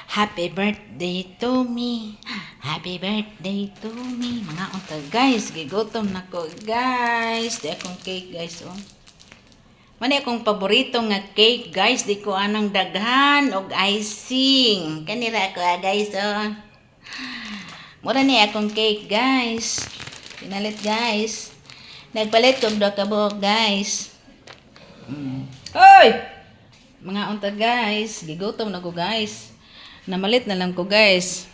Happy birthday to me. Happy birthday to me. Mga unta guys, gigutom na ko guys. Di akong cake guys oh. Mani akong paborito nga cake guys, di ko anong daghan og icing. Kanira ako guys oh. Mura ni akong cake guys. Pinalit guys. Nagpalit kog do kabuok guys. Hoy! Mga unta guys, gigutom na ko guys. Namalit na lang ko guys.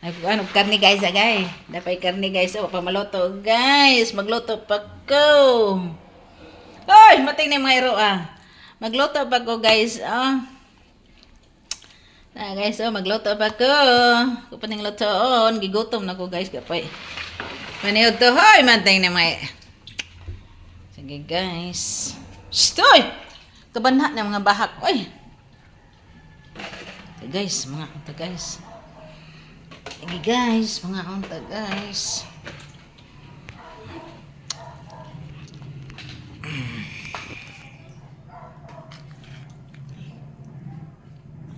Ano karne guys agay. Dapay karne guys oh, pamaluto guys. Magluto pa ko. Hoy, mating na mga iro ah. Magluto pa ko guys oh. Na guys oh, magluto pa ko. Kupaning lutoon, gigutom na ko guys kapay. Maniod to hoy, mating na mga. Sige guys. Stoy! Kabanha ng mga bahak. Oy! So guys, mga unta guys. Sige guys, mga unta guys.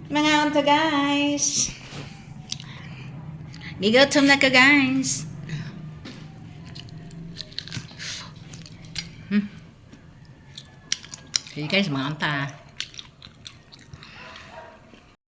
Mga unta guys. Gigotom na ka guys. Sige guys, mga unta.